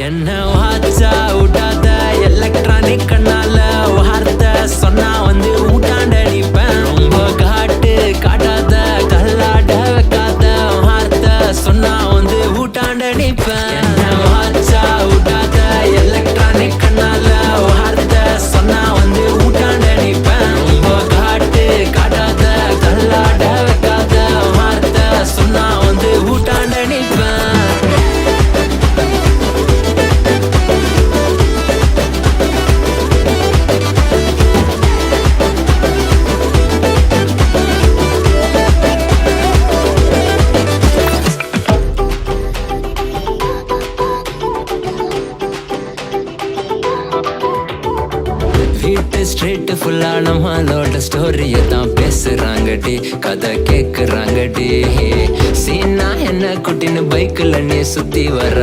என்ன வாச்சா விடாத எலக்ட்ரானிக் கண்ணால வார்த்தை சொன்னா வந்து ஊட்டாண்டடிப்பேன். ரொம்ப காட்டாத கல்லாட வைக்காத வார்த்தை சொன்னா வந்து ஊட்டாண்டடிப்பேன். என்ன வாச்சா விடாத எலக்ட்ரானிக் கண்ணால வார்த்தை சொன்னா வந்து ஊட்டாண்டடிப்பேன். ரொம்ப காட்டாத கல்லாட வைக்காத வார்த்தை சொன்னா வந்து ஊட்டாண்டடிப்பேன். வீட்டு ஸ்ட்ரீட் ஃபுல்லா நம்மளோட ஸ்டோரிய தான் பேசுறாங்கடி, கதை கேக்குறாங்கடி. சீனா என்ன குட்டின்னு பைக்ல நீ சுத்தி வர